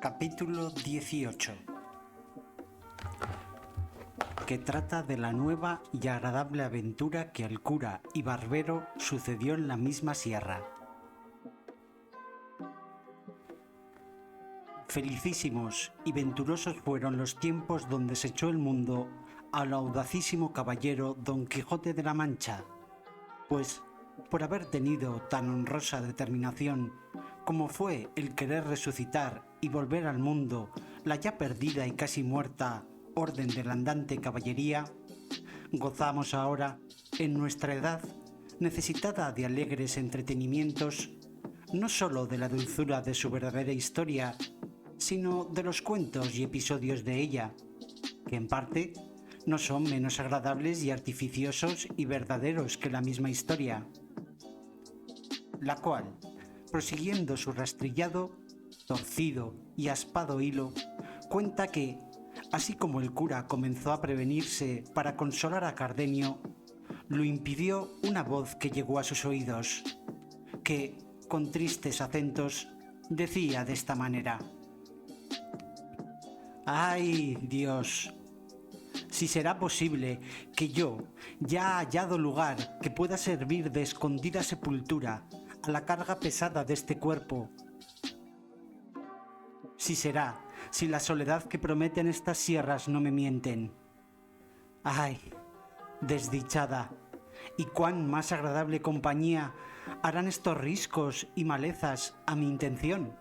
Capítulo 18, que trata de la nueva y agradable aventura que al cura y barbero sucedió en la misma sierra. Felicísimos y venturosos fueron los tiempos donde se echó el mundo al audacísimo caballero Don Quijote de la Mancha, pues por haber tenido tan honrosa determinación como fue el querer resucitar y volver al mundo la ya perdida y casi muerta orden de la andante caballería, gozamos ahora, en nuestra edad, necesitada de alegres entretenimientos, no sólo de la dulzura de su verdadera historia, sino de los cuentos y episodios de ella, que en parte no son menos agradables y artificiosos y verdaderos que la misma historia, la cual, prosiguiendo su rastrillado, torcido y aspado hilo, cuenta que, así como el cura comenzó a prevenirse para consolar a Cardenio, lo impidió una voz que llegó a sus oídos, que, con tristes acentos, decía de esta manera: ¡ay, Dios! Si será posible que yo, ya hallado lugar que pueda servir de escondida sepultura a la carga pesada de este cuerpo, si la soledad que prometen estas sierras no me mienten. ¡Ay, desdichada! ¿Y cuán más agradable compañía harán estos riscos y malezas a mi intención?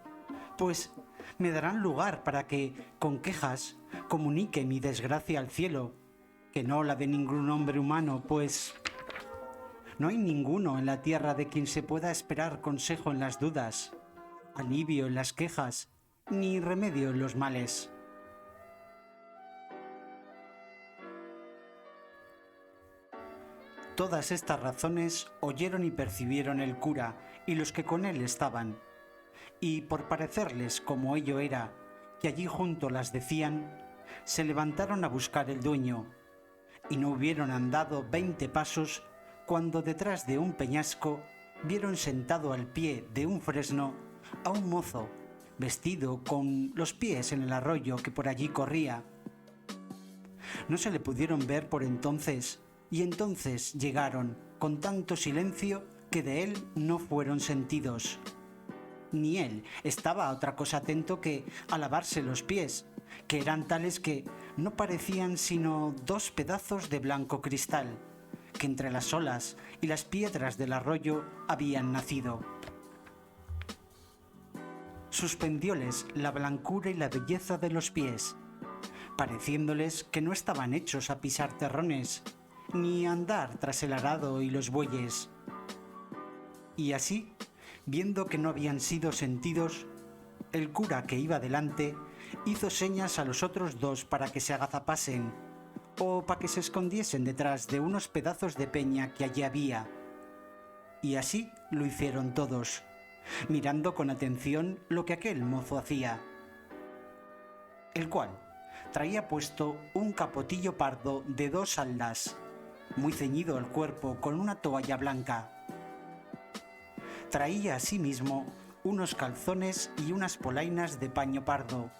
Pues me darán lugar para que, con quejas, comunique mi desgracia al cielo, que no la de ningún hombre humano, pues no hay ninguno en la tierra de quien se pueda esperar consejo en las dudas, alivio en las quejas, ni remedio en los males. Todas estas razones oyeron y percibieron el cura y los que con él estaban, y por parecerles como ello era, que allí junto las decían, se levantaron a buscar el dueño, y no hubieron andado 20 pasos cuando detrás de un peñasco vieron sentado al pie de un fresno a un mozo, vestido con los pies en el arroyo que por allí corría. No se le pudieron ver por entonces, y entonces llegaron con tanto silencio que de él no fueron sentidos. Ni él estaba a otra cosa atento que a lavarse los pies, que eran tales que no parecían sino dos pedazos de blanco cristal, que entre las olas y las piedras del arroyo habían nacido. Suspendióles la blancura y la belleza de los pies, pareciéndoles que no estaban hechos a pisar terrones, ni a andar tras el arado y los bueyes. Y así, viendo que no habían sido sentidos, el cura que iba delante hizo señas a los otros dos para que se agazapasen, o para que se escondiesen detrás de unos pedazos de peña que allí había. Y así lo hicieron todos, mirando con atención lo que aquel mozo hacía, el cual traía puesto un capotillo pardo de 2 haldas, muy ceñido el cuerpo con una toalla blanca. Traía asimismo unos calzones y unas polainas de paño pardo,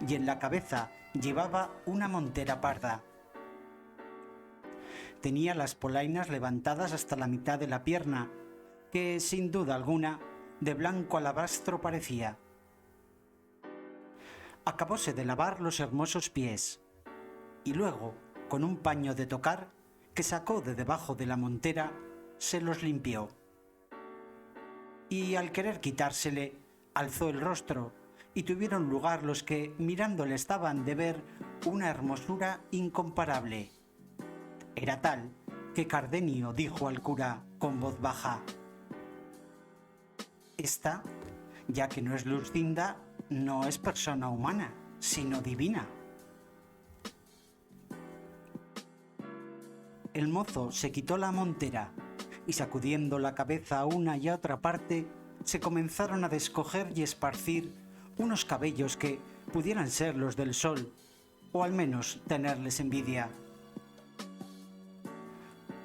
y en la cabeza llevaba una montera parda. Tenía las polainas levantadas hasta la mitad de la pierna, que sin duda alguna de blanco alabastro parecía. Acabóse de lavar los hermosos pies, y luego, con un paño de tocar que sacó de debajo de la montera, se los limpió. Y al querer quitársele, alzó el rostro, y tuvieron lugar los que mirándole estaban de ver una hermosura incomparable. Era tal que Cardenio dijo al cura con voz baja: esta, ya que no es Lucinda, no es persona humana, sino divina. El mozo se quitó la montera, y sacudiendo la cabeza a una y a otra parte, se comenzaron a descoger y esparcir unos cabellos que pudieran ser los del sol, o al menos tenerles envidia.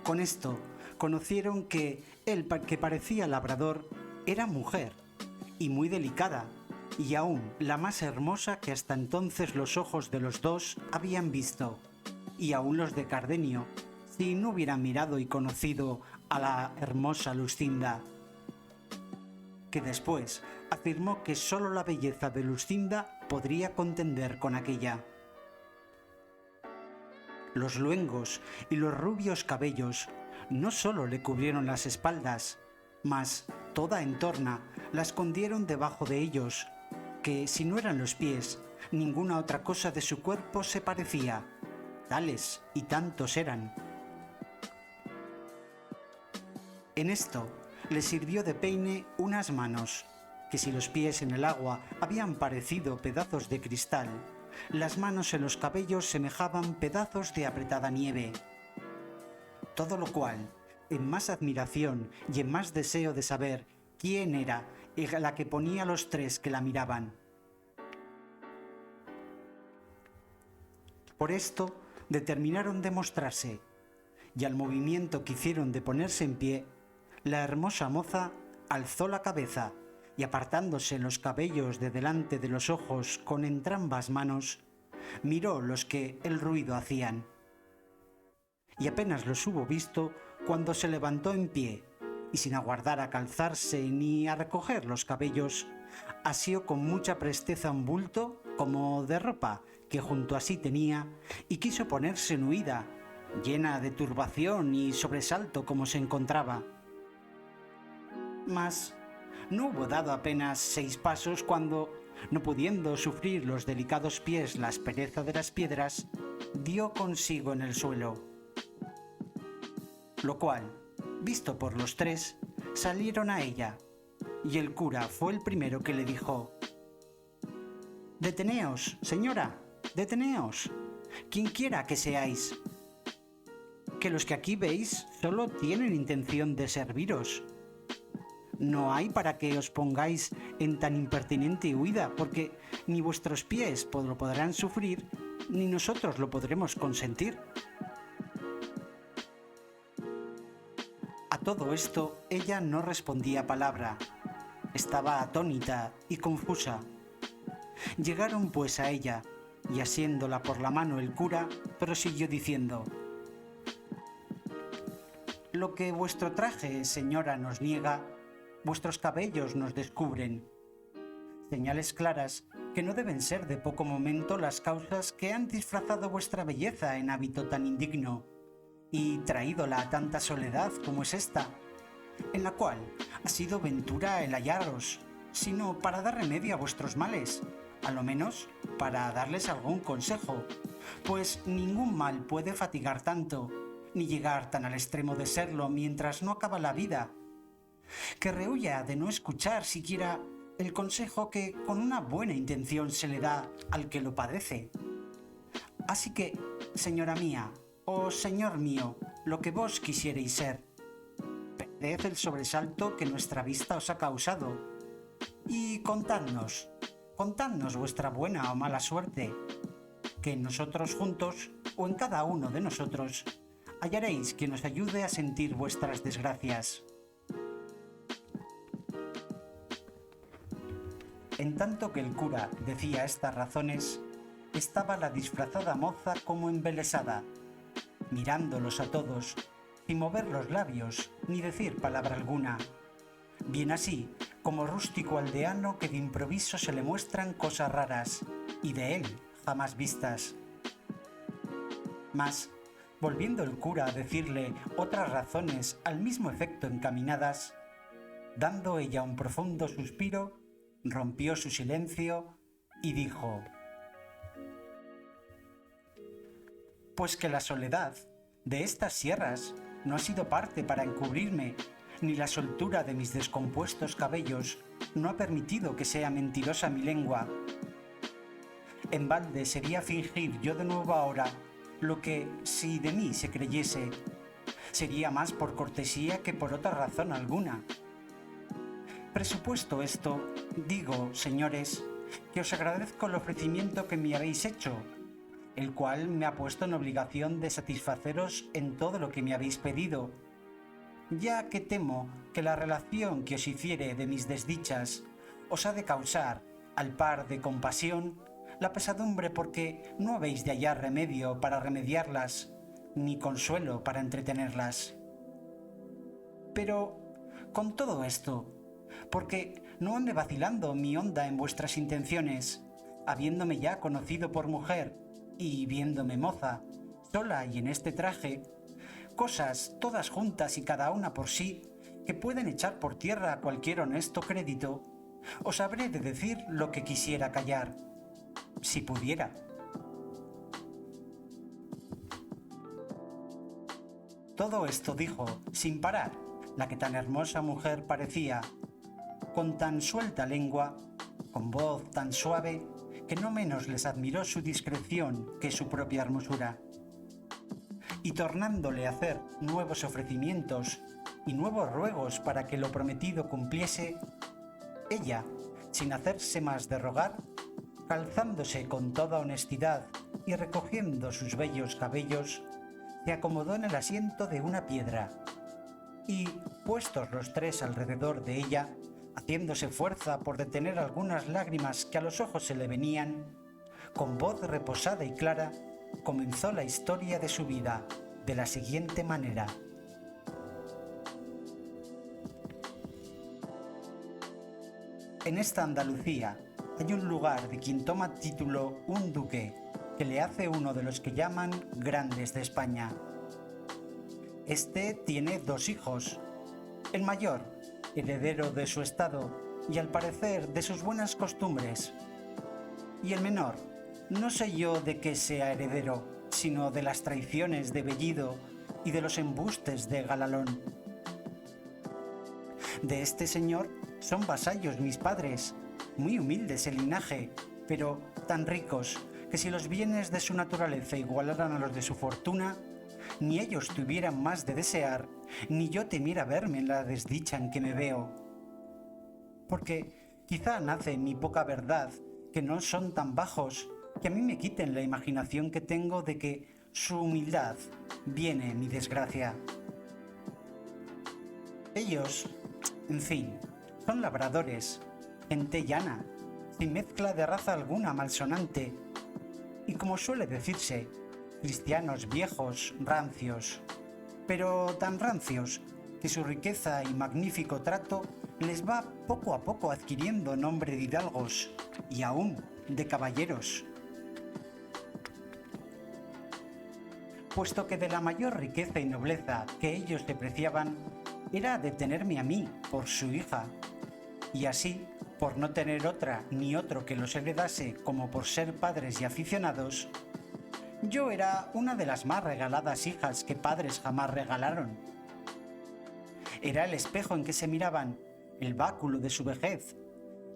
Con esto conocieron que el que parecía labrador era mujer, y muy delicada, y aún la más hermosa que hasta entonces los ojos de los dos habían visto, y aún los de Cardenio, si no hubieran mirado y conocido a la hermosa Luscinda, que después afirmó que sólo la belleza de Luscinda podría contender con aquella. Los luengos y los rubios cabellos no sólo le cubrieron las espaldas, mas toda en torno la escondieron debajo de ellos, que si no eran los pies, ninguna otra cosa de su cuerpo se parecía, tales y tantos eran. En esto le sirvió de peine unas manos, que si los pies en el agua habían parecido pedazos de cristal, las manos en los cabellos semejaban pedazos de apretada nieve. Todo lo cual, en más admiración y en más deseo de saber quién era la que ponía a los tres que la miraban. Por esto determinaron de mostrarse, y al movimiento que hicieron de ponerse en pie, la hermosa moza alzó la cabeza y apartándose los cabellos de delante de los ojos con entrambas manos, miró los que el ruido hacían. Y apenas los hubo visto cuando se levantó en pie, y sin aguardar a calzarse ni a recoger los cabellos, asió con mucha presteza un bulto como de ropa que junto a sí tenía, y quiso ponerse en huida, llena de turbación y sobresalto como se encontraba. Mas no hubo dado apenas 6 pasos cuando, no pudiendo sufrir los delicados pies la aspereza de las piedras, dio consigo en el suelo. Lo cual, visto por los tres, salieron a ella, y el cura fue el primero que le dijo: «Deteneos, señora, deteneos, quien quiera que seáis, que los que aquí veis solo tienen intención de serviros. No hay para que os pongáis en tan impertinente huida, porque ni vuestros pies lo podrán sufrir, ni nosotros lo podremos consentir». A todo esto ella no respondía palabra, estaba atónita y confusa. Llegaron pues a ella, y asiéndola por la mano el cura prosiguió diciendo: «Lo que vuestro traje, señora, nos niega, vuestros cabellos nos descubren. Señales claras que no deben ser de poco momento las causas que han disfrazado vuestra belleza en hábito tan indigno, y traídola a tanta soledad como es esta, en la cual ha sido ventura el hallaros, sino para dar remedio a vuestros males, a lo menos para darles algún consejo, pues ningún mal puede fatigar tanto, ni llegar tan al extremo de serlo mientras no acaba la vida, que rehuya de no escuchar siquiera el consejo que con una buena intención se le da al que lo padece. Así que, señora mía, o señor mío, lo que vos quisierais ser, perded el sobresalto que nuestra vista os ha causado, y contadnos vuestra buena o mala suerte, que en nosotros juntos, o en cada uno de nosotros, hallaréis quien os ayude a sentir vuestras desgracias». En tanto que el cura decía estas razones, estaba la disfrazada moza como embelesada, mirándolos a todos, sin mover los labios ni decir palabra alguna, bien así como rústico aldeano que de improviso se le muestran cosas raras, y de él jamás vistas. Mas, volviendo el cura a decirle otras razones al mismo efecto encaminadas, dando ella un profundo suspiro, rompió su silencio y dijo: «Pues que la soledad de estas sierras no ha sido parte para encubrirme, ni la soltura de mis descompuestos cabellos no ha permitido que sea mentirosa mi lengua. En balde sería fingir yo de nuevo ahora lo que, si de mí se creyese, sería más por cortesía que por otra razón alguna. Presupuesto esto, digo, señores, que os agradezco el ofrecimiento que me habéis hecho, el cual me ha puesto en obligación de satisfaceros en todo lo que me habéis pedido, ya que temo que la relación que os hiciere de mis desdichas os ha de causar, al par de compasión, la pesadumbre porque no habéis de hallar remedio para remediarlas, ni consuelo para entretenerlas. Pero, con todo esto, porque no ande vacilando mi onda en vuestras intenciones, habiéndome ya conocido por mujer y viéndome moza, sola y en este traje, cosas todas juntas y cada una por sí, que pueden echar por tierra cualquier honesto crédito, os habré de decir lo que quisiera callar, si pudiera. Todo esto dijo, sin parar, la que tan hermosa mujer parecía, con tan suelta lengua, con voz tan suave, que no menos les admiró su discreción que su propia hermosura. Y tornándole a hacer nuevos ofrecimientos y nuevos ruegos para que lo prometido cumpliese, ella, sin hacerse más de rogar, calzándose con toda honestidad y recogiendo sus bellos cabellos, se acomodó en el asiento de una piedra y, puestos los tres alrededor de ella, haciéndose fuerza por detener algunas lágrimas que a los ojos se le venían, con voz reposada y clara, comenzó la historia de su vida de la siguiente manera. En esta Andalucía hay un lugar de quien toma título un duque, que le hace uno de los que llaman grandes de España. Este tiene 2 hijos. El mayor, heredero de su estado y al parecer de sus buenas costumbres. Y el menor, no sé yo de qué sea heredero, sino de las traiciones de Bellido y de los embustes de Galalón. De este señor son vasallos mis padres, muy humildes en linaje, pero tan ricos que si los bienes de su naturaleza igualaran a los de su fortuna, ni ellos tuvieran más de desear, ni yo temiera verme en la desdicha en que me veo. Porque quizá nace en mi poca verdad, que no son tan bajos, que a mí me quiten la imaginación que tengo de que su humildad viene mi desgracia. Ellos, en fin, son labradores, gente llana, sin mezcla de raza alguna malsonante, y como suele decirse, cristianos viejos, rancios, pero tan rancios que su riqueza y magnífico trato les va poco a poco adquiriendo nombre de hidalgos y aún de caballeros. Puesto que de la mayor riqueza y nobleza que ellos depreciaban era de tenerme a mí por su hija, y así, por no tener otra ni otro que los heredase como por ser padres y aficionados, yo era una de las más regaladas hijas que padres jamás regalaron. Era el espejo en que se miraban, el báculo de su vejez,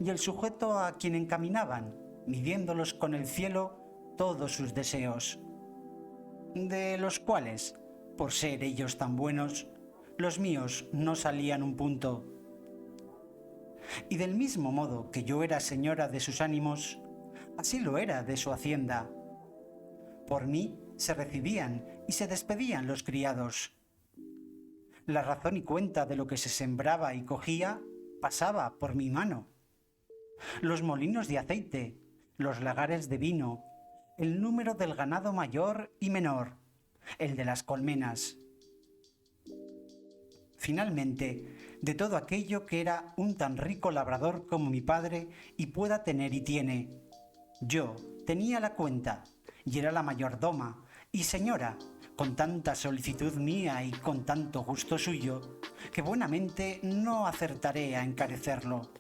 y el sujeto a quien encaminaban, midiéndolos con el cielo todos sus deseos, de los cuales, por ser ellos tan buenos, los míos no salían un punto. Y del mismo modo que yo era señora de sus ánimos, así lo era de su hacienda. Por mí se recibían y se despedían los criados. La razón y cuenta de lo que se sembraba y cogía pasaba por mi mano. Los molinos de aceite, los lagares de vino, el número del ganado mayor y menor, el de las colmenas. Finalmente, de todo aquello que era un tan rico labrador como mi padre y pueda tener y tiene. Yo tenía la cuenta y era la mayordoma y señora, con tanta solicitud mía y con tanto gusto suyo, que buenamente no acertaré a encarecerlo.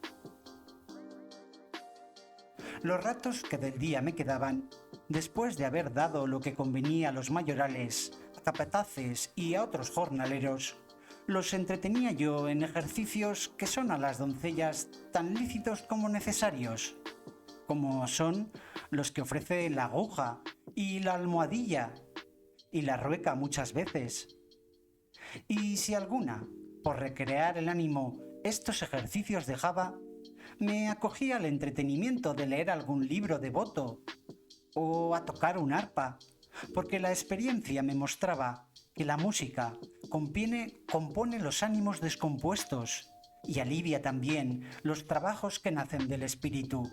Los ratos que del día me quedaban, después de haber dado lo que convenía a los mayorales, a capataces y a otros jornaleros, los entretenía yo en ejercicios que son a las doncellas tan lícitos como necesarios, como son los que ofrece la aguja y la almohadilla y la rueca muchas veces. Y si alguna, por recrear el ánimo, estos ejercicios dejaba, me acogía al entretenimiento de leer algún libro devoto o a tocar un arpa, porque la experiencia me mostraba que la música compone los ánimos descompuestos y alivia también los trabajos que nacen del espíritu.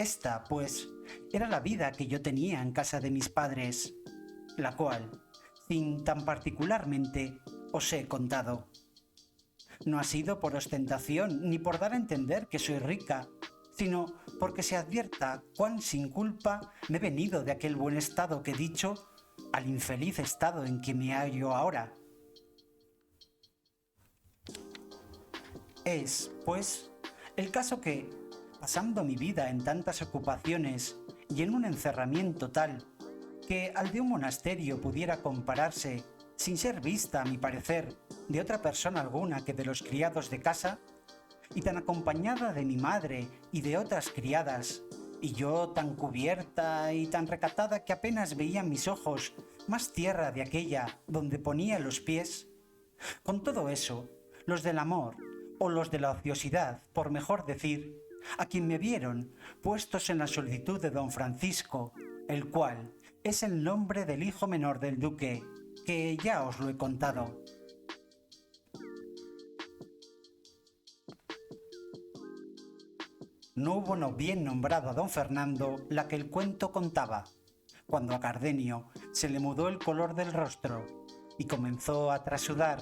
Esta, pues, era la vida que yo tenía en casa de mis padres, la cual, sin tan particularmente, os he contado. No ha sido por ostentación ni por dar a entender que soy rica, sino porque se advierta cuán sin culpa me he venido de aquel buen estado que he dicho al infeliz estado en que me hallo ahora. Es, pues, el caso que, pasando mi vida en tantas ocupaciones y en un encerramiento tal, que al de un monasterio pudiera compararse, sin ser vista, a mi parecer, de otra persona alguna que de los criados de casa, y tan acompañada de mi madre y de otras criadas, y yo tan cubierta y tan recatada que apenas veían mis ojos más tierra de aquella donde ponía los pies, con todo eso, los del amor, o los de la ociosidad, por mejor decir, a quien me vieron puestos en la solicitud de don Francisco, el cual es el nombre del hijo menor del duque, que ya os lo he contado. No hubo bien nombrado a don Fernando la que el cuento contaba, cuando a Cardenio se le mudó el color del rostro y comenzó a trasudar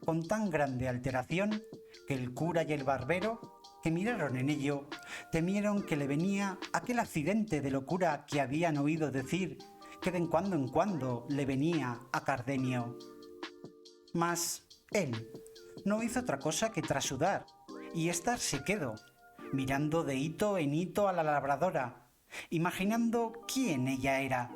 con tan grande alteración que el cura y el barbero, que miraron en ello, temieron que le venía aquel accidente de locura que habían oído decir que de en cuando le venía a Cardenio. Mas él no hizo otra cosa que trasudar y estarse quedo, mirando de hito en hito a la labradora, imaginando quién ella era,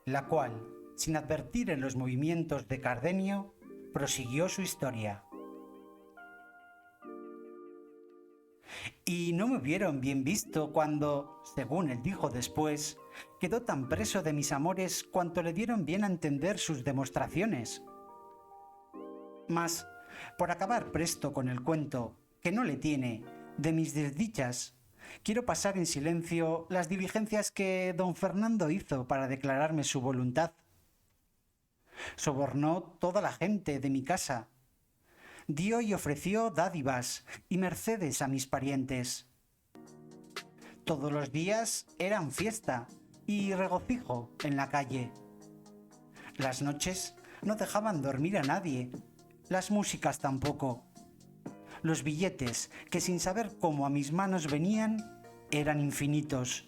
la cual, sin advertir en los movimientos de Cardenio, prosiguió su historia. Y no me hubieron bien visto cuando, según él dijo después, quedó tan preso de mis amores cuanto le dieron bien a entender sus demostraciones. Mas, por acabar presto con el cuento, que no le tiene, de mis desdichas, quiero pasar en silencio las diligencias que don Fernando hizo para declararme su voluntad. Sobornó toda la gente de mi casa, dio y ofreció dádivas y mercedes a mis parientes. Todos los días eran fiesta y regocijo en la calle. Las noches no dejaban dormir a nadie, las músicas tampoco. Los billetes, que sin saber cómo a mis manos venían, eran infinitos,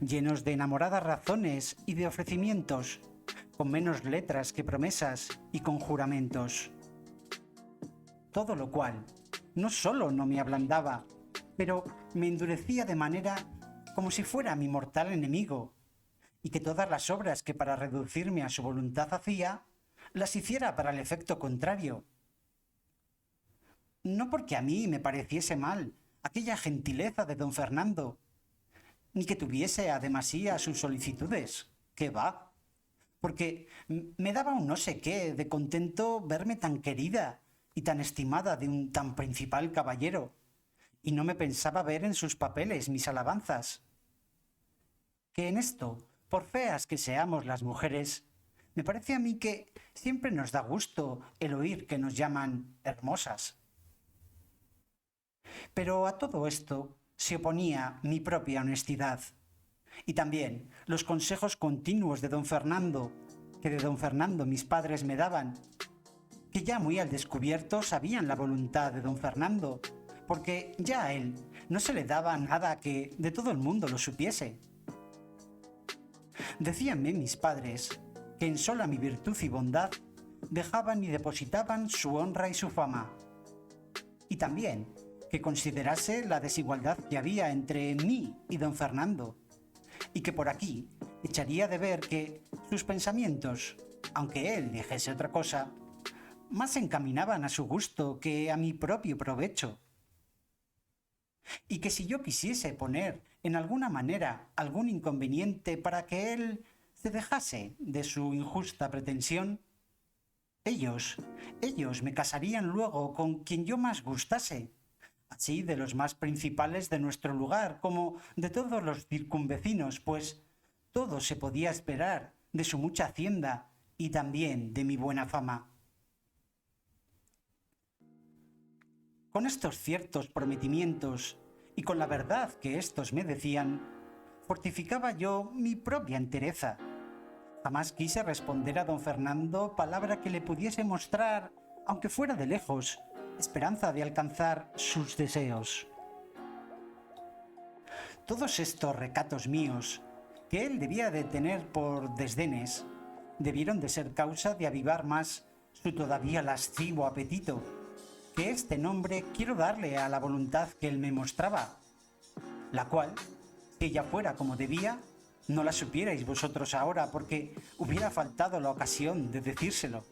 llenos de enamoradas razones y de ofrecimientos, con menos letras que promesas y con juramentos. Todo lo cual no solo no me ablandaba, pero me endurecía de manera como si fuera mi mortal enemigo, y que todas las obras que para reducirme a su voluntad hacía, las hiciera para el efecto contrario. No porque a mí me pareciese mal aquella gentileza de don Fernando, ni que tuviese ademasía sus solicitudes, que va, porque me daba un no sé qué de contento verme tan querida y tan estimada de un tan principal caballero, y no me pensaba ver en sus papeles mis alabanzas. Que en esto, por feas que seamos las mujeres, me parece a mí que siempre nos da gusto el oír que nos llaman hermosas. Pero a todo esto se oponía mi propia honestidad, y también los consejos continuos de don Fernando, que de don Fernando mis padres me daban, que ya muy al descubierto sabían la voluntad de don Fernando, porque ya a él no se le daba nada que de todo el mundo lo supiese. Decíanme mis padres que en sola mi virtud y bondad dejaban y depositaban su honra y su fama, y también que considerase la desigualdad que había entre mí y don Fernando, y que por aquí echaría de ver que sus pensamientos, aunque él dijese otra cosa, más se encaminaban a su gusto que a mi propio provecho. Y que si yo quisiese poner en alguna manera algún inconveniente para que él se dejase de su injusta pretensión, ellos me casarían luego con quien yo más gustase, así de los más principales de nuestro lugar como de todos los circunvecinos, pues todo se podía esperar de su mucha hacienda y también de mi buena fama. Con estos ciertos prometimientos y con la verdad que éstos me decían, fortificaba yo mi propia entereza. Jamás quise responder a don Fernando palabra que le pudiese mostrar, aunque fuera de lejos, esperanza de alcanzar sus deseos. Todos estos recatos míos, que él debía de tener por desdenes, debieron de ser causa de avivar más su todavía lascivo apetito, que este nombre quiero darle a la voluntad que él me mostraba, la cual, si ella fuera como debía, no la supierais vosotros ahora, porque hubiera faltado la ocasión de decírselo.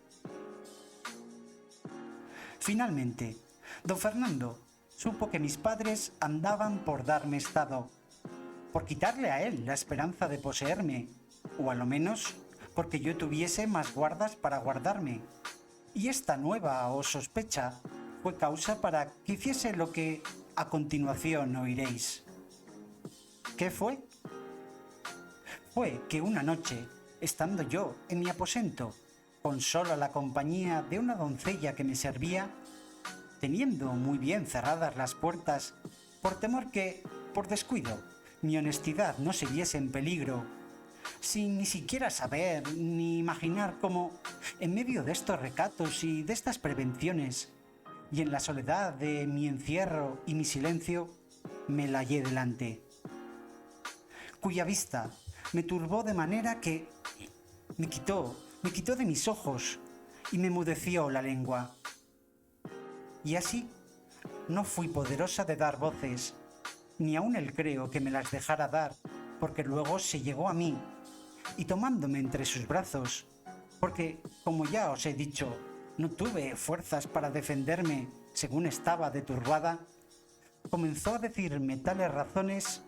Finalmente, don Fernando supo que mis padres andaban por darme estado, por quitarle a él la esperanza de poseerme, o a lo menos porque yo tuviese más guardas para guardarme. Y esta nueva o sospecha fue causa para que hiciese lo que a continuación oiréis. ¿Qué fue? Fue que una noche, estando yo en mi aposento, con sola la compañía de una doncella que me servía, teniendo muy bien cerradas las puertas, por temor que, por descuido, mi honestidad no se viese en peligro, sin ni siquiera saber ni imaginar cómo, en medio de estos recatos y de estas prevenciones, y en la soledad de mi encierro y mi silencio, me la hallé delante, cuya vista me turbó de manera que me quitó de mis ojos y me enmudeció la lengua. Y así no fui poderosa de dar voces, ni aun el creo que me las dejara dar, porque luego se llegó a mí, y tomándome entre sus brazos, porque, como ya os he dicho, no tuve fuerzas para defenderme según estaba de turbada, comenzó a decirme tales razones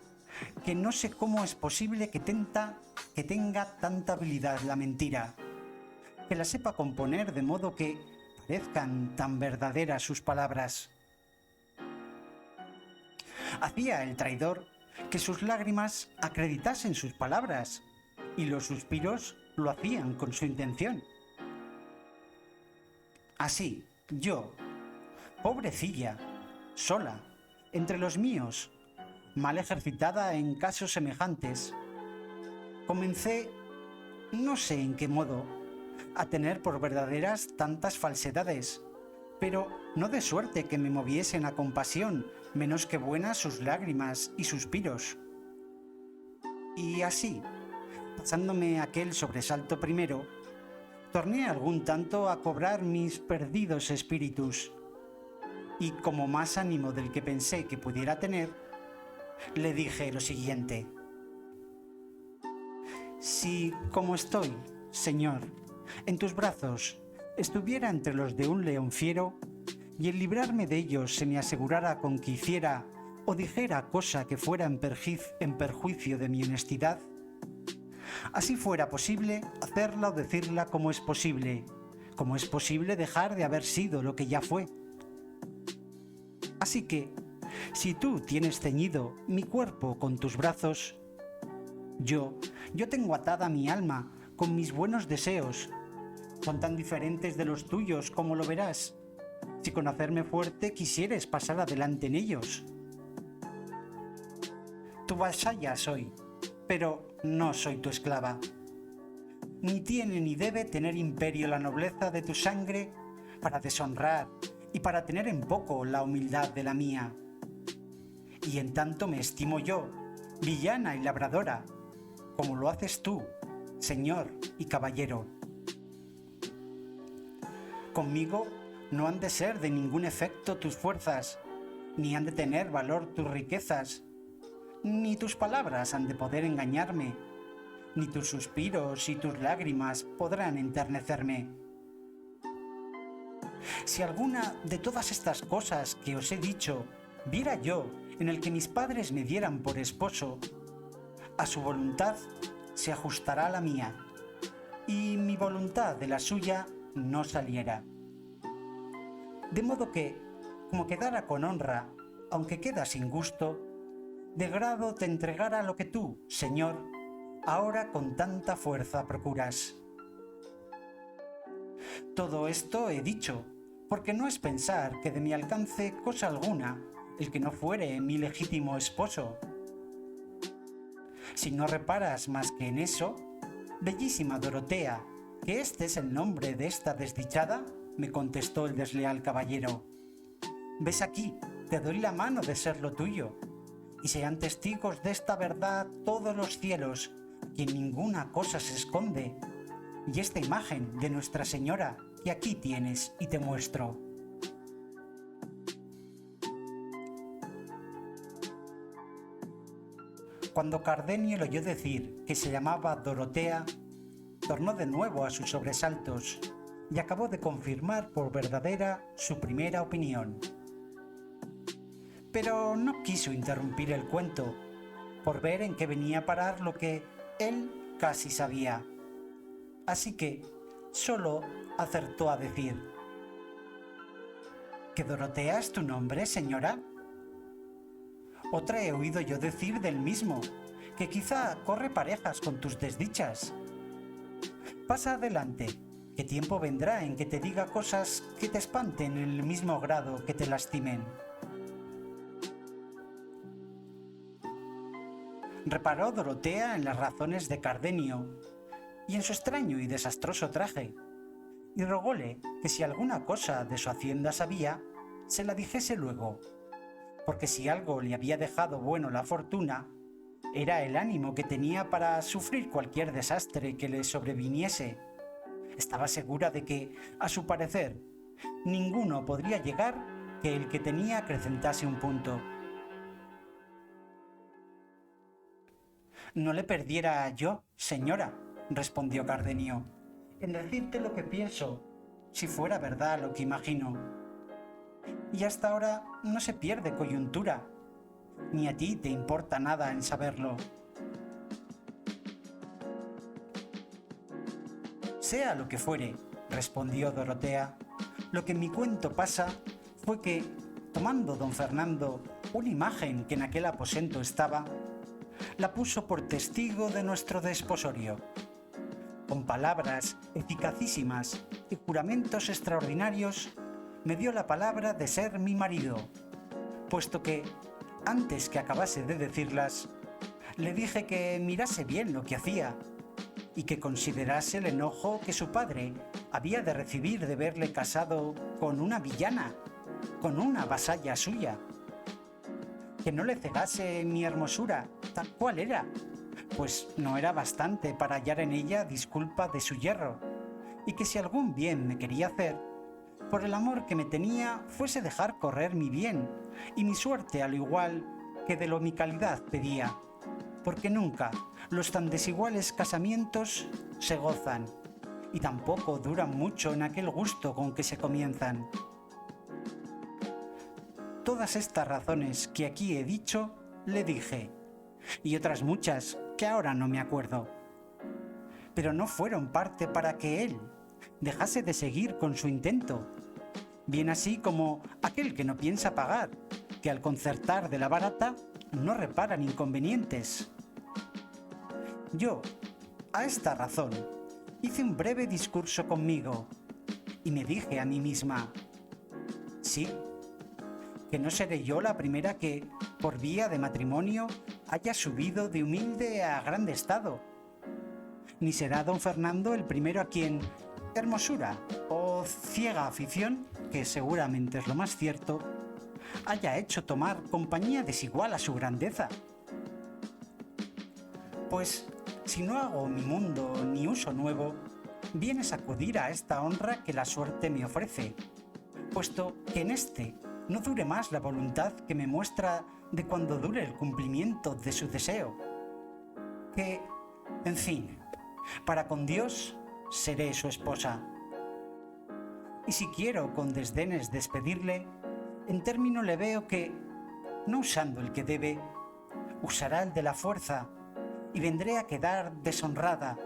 que no sé cómo es posible que tenga tanta habilidad la mentira, que la sepa componer de modo que parezcan tan verdaderas sus palabras. Hacía el traidor que sus lágrimas acreditasen sus palabras, y los suspiros lo hacían con su intención. Así, yo, pobrecilla, sola, entre los míos, mal ejercitada en casos semejantes, comencé, no sé en qué modo, a tener por verdaderas tantas falsedades, pero no de suerte que me moviesen a compasión menos que buenas sus lágrimas y suspiros. Y así, pasándome aquel sobresalto primero, torné algún tanto a cobrar mis perdidos espíritus, y como más ánimo del que pensé que pudiera tener, le dije lo siguiente: si, como estoy, Señor, en tus brazos, estuviera entre los de un león fiero, y el librarme de ellos se me asegurara con que hiciera o dijera cosa que fuera en perjuicio de mi honestidad, así fuera posible hacerla o decirla como es posible dejar de haber sido lo que ya fue. Así que, si tú tienes ceñido mi cuerpo con tus brazos, yo tengo atada mi alma con mis buenos deseos. Son tan diferentes de los tuyos como lo verás, si con hacerme fuerte quisieres pasar adelante en ellos. Tu vasalla soy, pero no soy tu esclava. Ni tiene ni debe tener imperio la nobleza de tu sangre para deshonrar y para tener en poco la humildad de la mía. Y en tanto me estimo yo, villana y labradora, como lo haces tú, señor y caballero. Conmigo no han de ser de ningún efecto tus fuerzas, ni han de tener valor tus riquezas, ni tus palabras han de poder engañarme, ni tus suspiros y tus lágrimas podrán enternecerme. Si alguna de todas estas cosas que os he dicho viera yo en el que mis padres me dieran por esposo, a su voluntad se ajustará a la mía, y mi voluntad de la suya no saliera. De modo que, como quedara con honra, aunque queda sin gusto, de grado te entregara lo que tú, Señor, ahora con tanta fuerza procuras. Todo esto he dicho, porque no es pensar que de mi alcance cosa alguna el que no fuere mi legítimo esposo. Si no reparas más que en eso, bellísima Dorotea, que este es el nombre de esta desdichada, me contestó el desleal caballero. Ves aquí, te doy la mano de ser lo tuyo, y sean testigos de esta verdad todos los cielos, que en ninguna cosa se esconde, y esta imagen de Nuestra Señora que aquí tienes y te muestro. Cuando Cardenio le oyó decir que se llamaba Dorotea, tornó de nuevo a sus sobresaltos y acabó de confirmar por verdadera su primera opinión. Pero no quiso interrumpir el cuento, por ver en qué venía a parar lo que él casi sabía. Así que solo acertó a decir: ¿Que Dorotea es tu nombre, señora? Otra he oído yo decir del mismo, que quizá corre parejas con tus desdichas. Pasa adelante, que tiempo vendrá en que te diga cosas que te espanten en el mismo grado que te lastimen. Reparó Dorotea en las razones de Cardenio y en su extraño y desastroso traje, y rogóle que si alguna cosa de su hacienda sabía, se la dijese luego, porque si algo le había dejado bueno la fortuna, era el ánimo que tenía para sufrir cualquier desastre que le sobreviniese. Estaba segura de que, a su parecer, ninguno podría llegar que el que tenía acrecentase un punto. No le perdiera yo, señora, respondió Cardenio, en decirte lo que pienso, si fuera verdad lo que imagino. Y hasta ahora no se pierde coyuntura, ni a ti te importa nada en saberlo. Sea lo que fuere, respondió Dorotea, lo que en mi cuento pasa fue que, tomando don Fernando una imagen que en aquel aposento estaba, la puso por testigo de nuestro desposorio. Con palabras eficacísimas y juramentos extraordinarios, me dio la palabra de ser mi marido, puesto que, antes que acabase de decirlas, le dije que mirase bien lo que hacía y que considerase el enojo que su padre había de recibir de verle casado con una villana, con una vasalla suya. Que no le cegase mi hermosura, tal cual era, pues no era bastante para hallar en ella disculpa de su yerro, y que si algún bien me quería hacer, por el amor que me tenía fuese dejar correr mi bien y mi suerte al igual que de lo mi calidad pedía, porque nunca los tan desiguales casamientos se gozan y tampoco duran mucho en aquel gusto con que se comienzan. Todas estas razones que aquí he dicho le dije, y otras muchas que ahora no me acuerdo, pero no fueron parte para que él dejase de seguir con su intento, bien así como aquel que no piensa pagar, que al concertar de la barata no reparan inconvenientes. Yo, a esta razón, hice un breve discurso conmigo y me dije a mí misma: sí, que no seré yo la primera que, por vía de matrimonio, haya subido de humilde a grande estado, ni será don Fernando el primero a quien hermosura o ciega afición, que seguramente es lo más cierto, haya hecho tomar compañía desigual a su grandeza. Pues, si no hago mi mundo ni uso nuevo, viene sacudir a esta honra que la suerte me ofrece, puesto que en este no dure más la voluntad que me muestra de cuando dure el cumplimiento de su deseo. Que, en fin, para con Dios seré su esposa. Y si quiero con desdenes despedirle, en término le veo que, no usando el que debe, usará el de la fuerza, y vendré a quedar deshonrada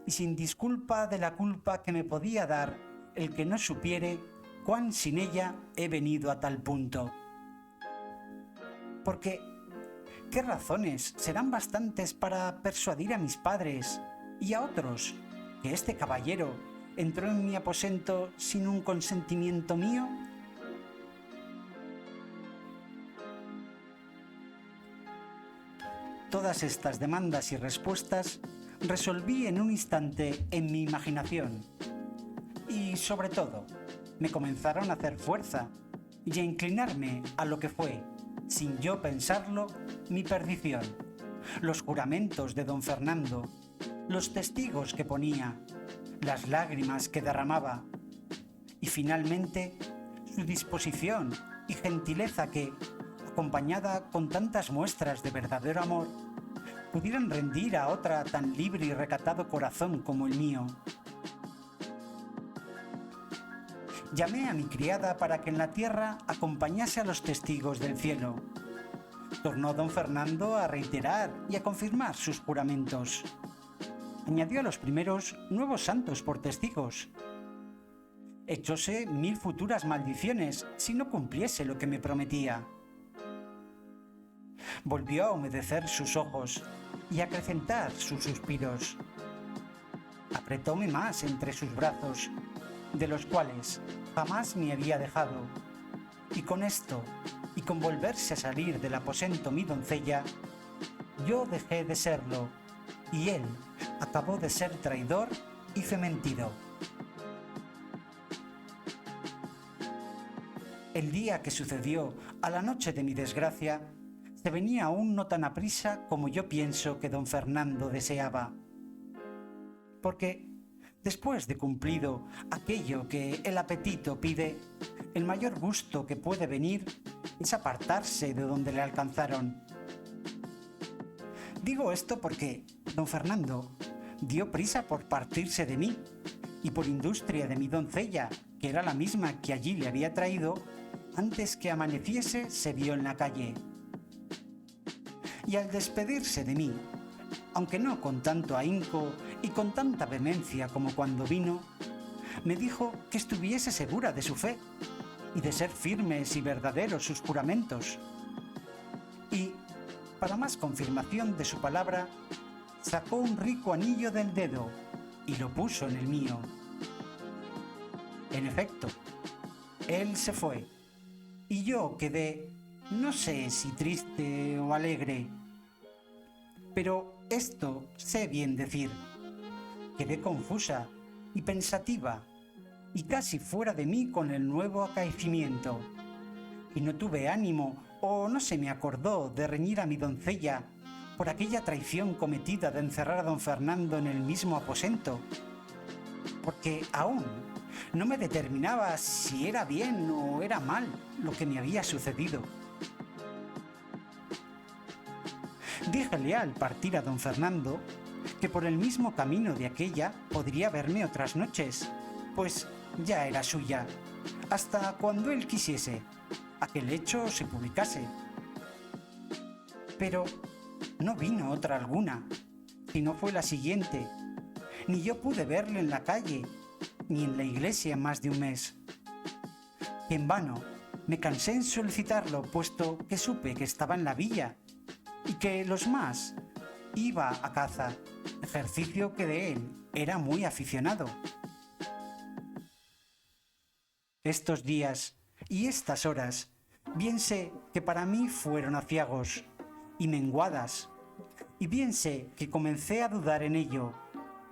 y sin disculpa de la culpa que me podía dar el que no supiere cuán sin ella he venido a tal punto. Porque, ¿qué razones serán bastantes para persuadir a mis padres y a otros que este caballero entró en mi aposento sin un consentimiento mío? Todas estas demandas y respuestas resolví en un instante en mi imaginación. Y sobre todo, me comenzaron a hacer fuerza y a inclinarme a lo que fue, sin yo pensarlo, mi perdición. Los juramentos de don Fernando, los testigos que ponía, las lágrimas que derramaba y finalmente su disposición y gentileza que, acompañada con tantas muestras de verdadero amor, pudieran rendir a otra tan libre y recatado corazón como el mío. Llamé a mi criada para que en la tierra acompañase a los testigos del cielo. Tornó don Fernando a reiterar y a confirmar sus juramentos. Añadió a los primeros nuevos santos por testigos. Echóse 1000 futuras maldiciones si no cumpliese lo que me prometía. Volvió a humedecer sus ojos y a acrecentar sus suspiros. Apretóme más entre sus brazos, de los cuales jamás me había dejado, y con esto, y con volverse a salir del aposento mi doncella, yo dejé de serlo, y él acabó de ser traidor y fementido. El día que sucedió a la noche de mi desgracia, se venía aún no tan aprisa como yo pienso que don Fernando deseaba. Porque después de cumplido aquello que el apetito pide, el mayor gusto que puede venir es apartarse de donde le alcanzaron. Digo esto porque don Fernando dio prisa por partirse de mí y por industria de mi doncella, que era la misma que allí le había traído, antes que amaneciese se vio en la calle. Y al despedirse de mí, aunque no con tanto ahínco y con tanta vehemencia como cuando vino, me dijo que estuviese segura de su fe y de ser firmes y verdaderos sus juramentos. Y, para más confirmación de su palabra, sacó un rico anillo del dedo y lo puso en el mío. En efecto, él se fue y yo quedé, no sé si triste o alegre, pero esto sé bien decir. Quedé confusa y pensativa y casi fuera de mí con el nuevo acaecimiento, y no tuve ánimo o no se me acordó de reñir a mi doncella por aquella traición cometida de encerrar a don Fernando en el mismo aposento, porque aún no me determinaba si era bien o era mal lo que me había sucedido. Díjele al partir a don Fernando que por el mismo camino de aquella podría verme otras noches, pues ya era suya, hasta cuando él quisiese, aquel hecho se publicase. Pero no vino otra alguna, y no fue la siguiente, ni yo pude verle en la calle, ni en la iglesia más de un mes. En vano me cansé en solicitarlo, puesto que supe que estaba en la villa, y que los más iba a caza, ejercicio que de él era muy aficionado. Estos días y estas horas, bien sé que para mí fueron aciagos y menguadas, y bien sé que comencé a dudar en ello,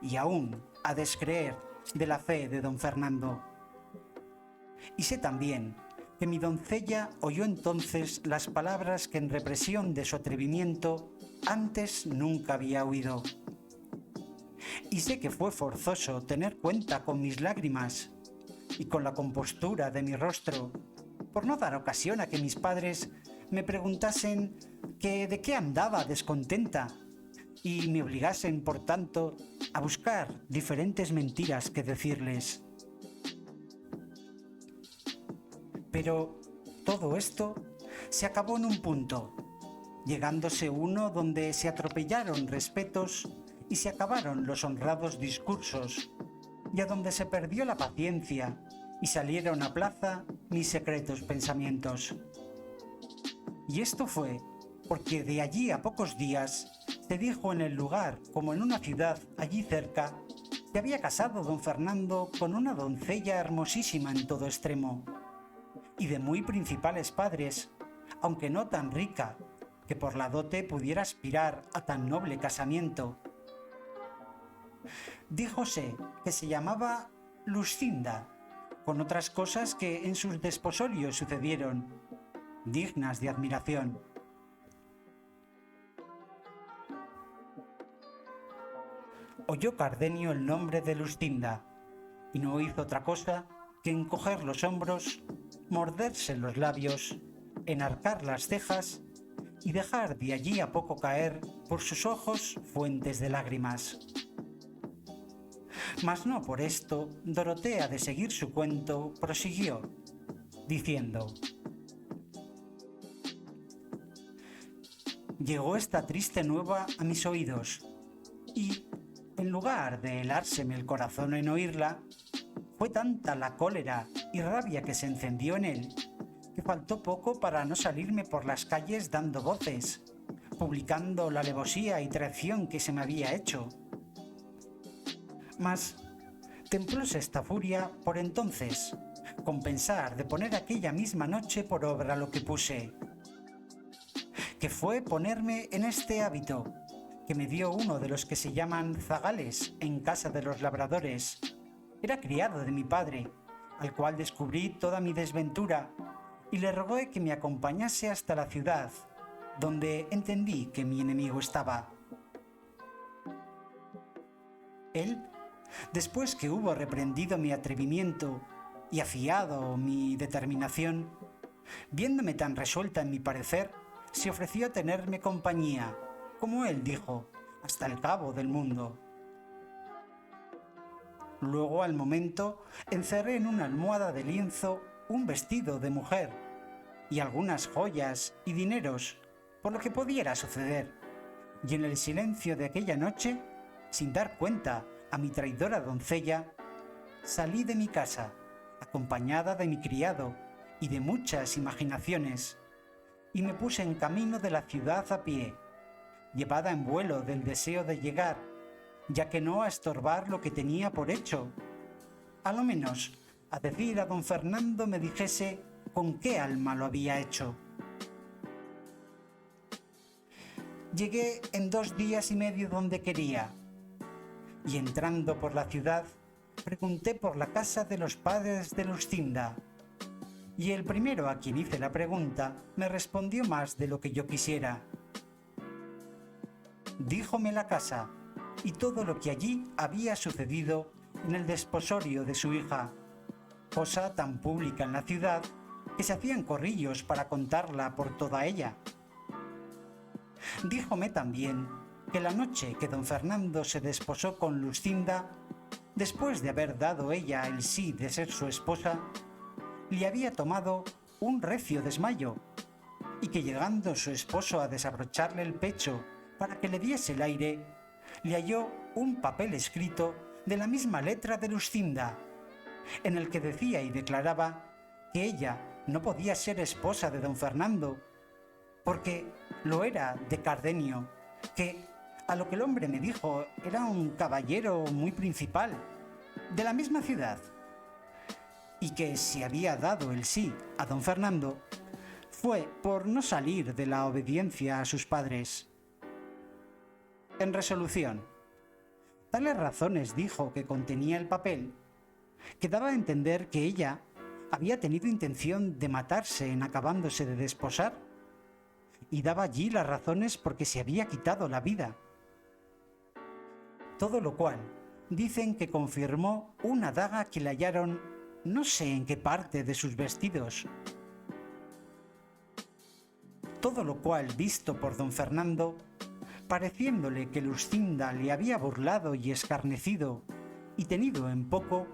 y aún a descreer de la fe de don Fernando. Y sé también que mi doncella oyó entonces las palabras que en represión de su atrevimiento antes nunca había oído. Y sé que fue forzoso tener cuenta con mis lágrimas y con la compostura de mi rostro, por no dar ocasión a que mis padres me preguntasen que de qué andaba descontenta y me obligasen, por tanto, a buscar diferentes mentiras que decirles. Pero todo esto se acabó en un punto, llegándose uno donde se atropellaron respetos y se acabaron los honrados discursos, y a donde se perdió la paciencia y salieron a plaza mis secretos pensamientos. Y esto fue porque de allí a pocos días se dijo en el lugar, como en una ciudad allí cerca, que había casado don Fernando con una doncella hermosísima en todo extremo, y de muy principales padres, aunque no tan rica, que por la dote pudiera aspirar a tan noble casamiento. Díjose que se llamaba Luscinda, con otras cosas que en sus desposorios sucedieron, dignas de admiración. Oyó Cardenio el nombre de Luscinda, y no hizo otra cosa que encoger los hombros, morderse los labios, enarcar las cejas y dejar de allí a poco caer por sus ojos fuentes de lágrimas. Mas no por esto Dorotea, de seguir su cuento, prosiguió, diciendo: llegó esta triste nueva a mis oídos, y, en lugar de helárseme el corazón en oírla, fue tanta la cólera y rabia que se encendió en él, que faltó poco para no salirme por las calles dando voces, publicando la alevosía y traición que se me había hecho. Mas templóse esta furia por entonces, con pensar de poner aquella misma noche por obra lo que puse, que fue ponerme en este hábito, que me dio uno de los que se llaman zagales en casa de los labradores. Era criado de mi padre, al cual descubrí toda mi desventura, y le rogué que me acompañase hasta la ciudad, donde entendí que mi enemigo estaba. Él, después que hubo reprendido mi atrevimiento y afiado mi determinación, viéndome tan resuelta en mi parecer, se ofreció a tenerme compañía, como él dijo, hasta el cabo del mundo. Luego, al momento, encerré en una almohada de lienzo un vestido de mujer y algunas joyas y dineros, por lo que pudiera suceder, y en el silencio de aquella noche, sin dar cuenta a mi traidora doncella, salí de mi casa, acompañada de mi criado y de muchas imaginaciones, y me puse en camino de la ciudad a pie, llevada en vuelo del deseo de llegar, ya que no a estorbar lo que tenía por hecho, a lo menos a decir a don Fernando me dijese con qué alma lo había hecho. Llegué en 2 días y medio donde quería, y entrando por la ciudad, pregunté por la casa de los padres de Luscinda, y el primero a quien hice la pregunta me respondió más de lo que yo quisiera. Díjome la casa y todo lo que allí había sucedido en el desposorio de su hija, cosa tan pública en la ciudad que se hacían corrillos para contarla por toda ella. Díjome también que la noche que don Fernando se desposó con Luscinda, después de haber dado ella el sí de ser su esposa, le había tomado un recio desmayo, y que llegando su esposo a desabrocharle el pecho para que le diese el aire, le halló un papel escrito de la misma letra de Luscinda, en el que decía y declaraba que ella no podía ser esposa de don Fernando, porque lo era de Cardenio, que, a lo que el hombre me dijo, era un caballero muy principal, de la misma ciudad, y que si había dado el sí a don Fernando, fue por no salir de la obediencia a sus padres. En resolución, tales razones dijo que contenía el papel, que daba a entender que ella había tenido intención de matarse en acabándose de desposar, y daba allí las razones por que se había quitado la vida. Todo lo cual dicen que confirmó una daga que le hallaron no sé en qué parte de sus vestidos. Todo lo cual visto por don Fernando, pareciéndole que Luscinda le había burlado y escarnecido y tenido en poco,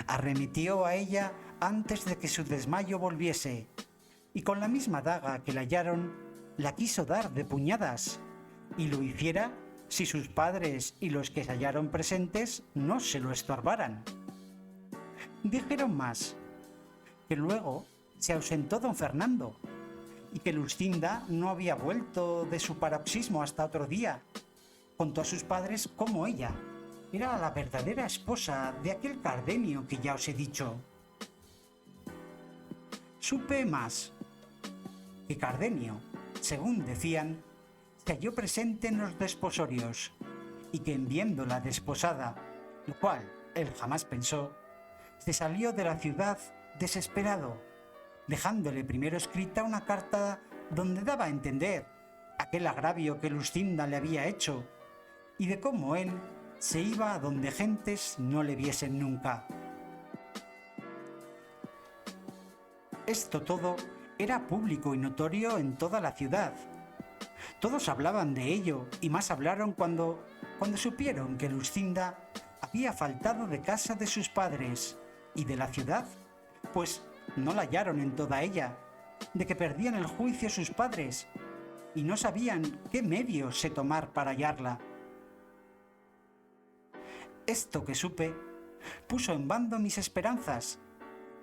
arremetió a ella antes de que su desmayo volviese, y con la misma daga que le hallaron, la quiso dar de puñadas, y lo hiciera si sus padres y los que se hallaron presentes no se lo estorbaran. Dijeron más, que luego se ausentó don Fernando, y que Luscinda no había vuelto de su paroxismo hasta otro día. Contó a sus padres cómo ella era la verdadera esposa de aquel Cardenio que ya os he dicho. Supe más, que Cardenio, según decían, se halló presente en los desposorios, y que en viéndola desposada, lo cual él jamás pensó, se salió de la ciudad desesperado, dejándole primero escrita una carta donde daba a entender aquel agravio que Luscinda le había hecho, y de cómo él se iba a donde gentes no le viesen nunca. Esto todo era público y notorio en toda la ciudad. Todos hablaban de ello, y más hablaron cuando supieron que Luscinda había faltado de casa de sus padres y de la ciudad, pues no la hallaron en toda ella, de que perdían el juicio sus padres y no sabían qué medios se tomar para hallarla. Esto que supe puso en bando mis esperanzas,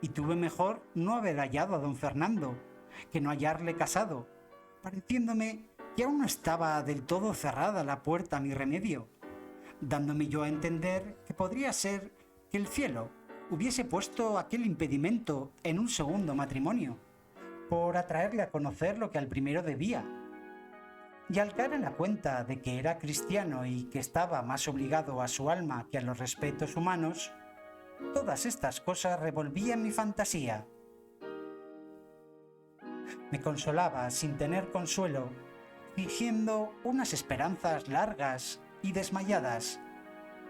y tuve mejor no haber hallado a don Fernando que no hallarle casado, pareciéndome que aún no estaba del todo cerrada la puerta a mi remedio, dándome yo a entender que podría ser que el cielo hubiese puesto aquel impedimento en un segundo matrimonio, por atraerle a conocer lo que al primero debía. Y al caer en la cuenta de que era cristiano y que estaba más obligado a su alma que a los respetos humanos, todas estas cosas revolvían mi fantasía. Me consolaba sin tener consuelo, fingiendo unas esperanzas largas y desmayadas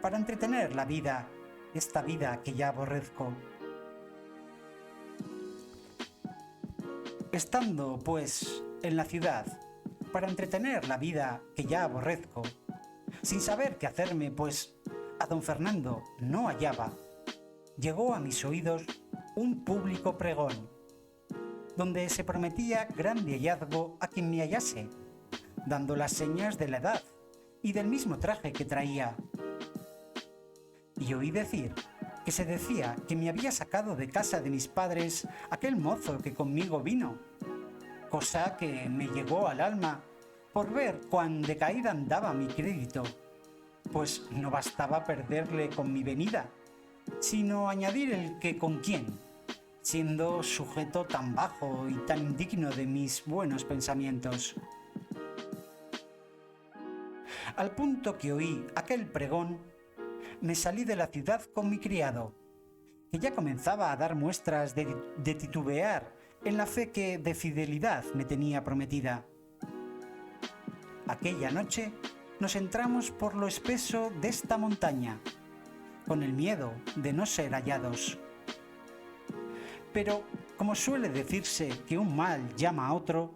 para entretener la vida, esta vida que ya aborrezco. Estando, pues, en la ciudad, para entretener la vida que ya aborrezco, sin saber qué hacerme, pues a don Fernando no hallaba, llegó a mis oídos un público pregón, donde se prometía grande hallazgo a quien me hallase, dando las señas de la edad y del mismo traje que traía. Y oí decir que se decía que me había sacado de casa de mis padres aquel mozo que conmigo vino, cosa que me llegó al alma por ver cuán decaída andaba mi crédito, pues no bastaba perderle con mi venida, sino añadir el que con quién, siendo sujeto tan bajo y tan indigno de mis buenos pensamientos. Al punto que oí aquel pregón, me salí de la ciudad con mi criado, que ya comenzaba a dar muestras de titubear en la fe que de fidelidad me tenía prometida. Aquella noche nos entramos por lo espeso de esta montaña, con el miedo de no ser hallados. Pero, como suele decirse que un mal llama a otro,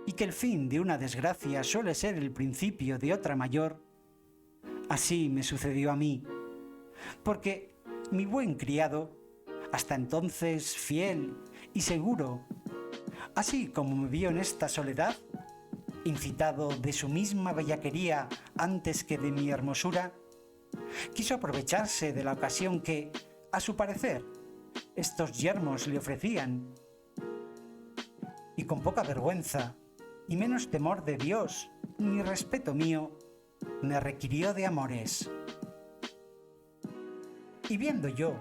y que el fin de una desgracia suele ser el principio de otra mayor, así me sucedió a mí, porque mi buen criado, hasta entonces fiel y seguro, así como me vio en esta soledad, incitado de su misma bellaquería antes que de mi hermosura, quiso aprovecharse de la ocasión que, a su parecer, estos yermos le ofrecían, y con poca vergüenza y menos temor de Dios ni respeto mío, me requirió de amores. Y viendo yo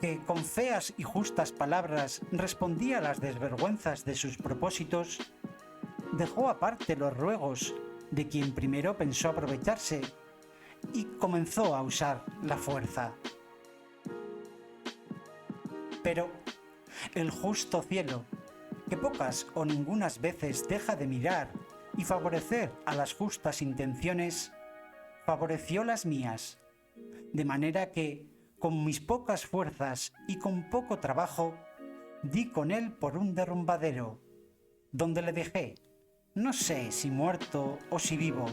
que con feas y justas palabras respondía a las desvergüenzas de sus propósitos, dejó aparte los ruegos de quien primero pensó aprovecharse y comenzó a usar la fuerza. Pero el justo cielo, que pocas o ningunas veces deja de mirar y favorecer a las justas intenciones, favoreció las mías, de manera que, con mis pocas fuerzas y con poco trabajo, di con él por un derrumbadero, donde le dejé, no sé si muerto o si vivo.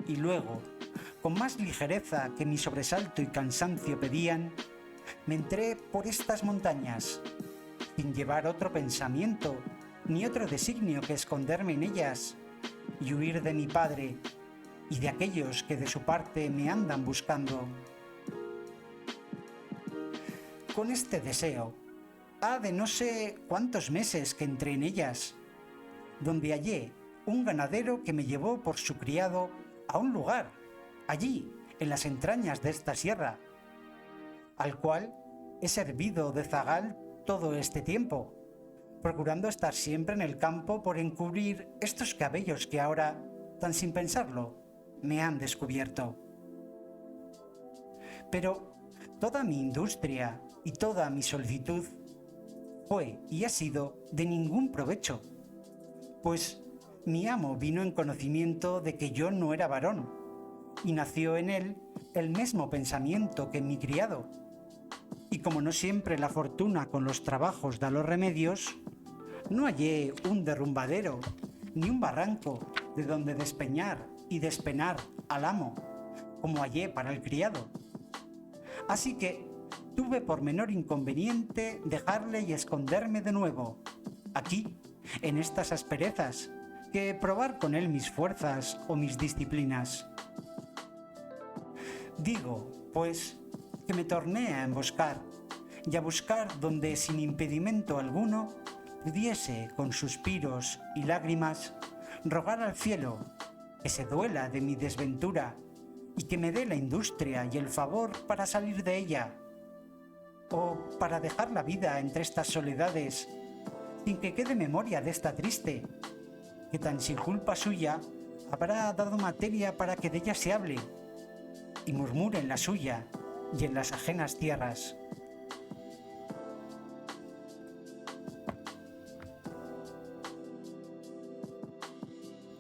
Y luego, con más ligereza que mi sobresalto y cansancio pedían, me entré por estas montañas, sin llevar otro pensamiento ni otro designio que esconderme en ellas y huir de mi padre y de aquellos que de su parte me andan buscando. Con este deseo, ha de no sé cuántos meses que entré en ellas, donde hallé un ganadero que me llevó por su criado a un lugar, allí, en las entrañas de esta sierra, al cual he servido de zagal todo este tiempo, procurando estar siempre en el campo por encubrir estos cabellos que ahora, tan sin pensarlo, me han descubierto. Pero toda mi industria y toda mi solicitud fue y ha sido de ningún provecho, pues mi amo vino en conocimiento de que yo no era varón, y nació en él el mismo pensamiento que en mi criado. Y como no siempre la fortuna con los trabajos da los remedios, no hallé un derrumbadero ni un barranco de donde despeñar y despenar al amo, como hallé para el criado. Así que tuve por menor inconveniente dejarle y esconderme de nuevo, aquí, en estas asperezas, que probar con él mis fuerzas o mis disciplinas. Digo, pues, que me torné a emboscar y a buscar donde sin impedimento alguno pudiese, con suspiros y lágrimas, rogar al cielo que se duela de mi desventura y que me dé la industria y el favor para salir de ella, o para dejar la vida entre estas soledades sin que quede memoria de esta triste, que tan sin culpa suya habrá dado materia para que de ella se hable y murmure en la suya y en las ajenas tierras.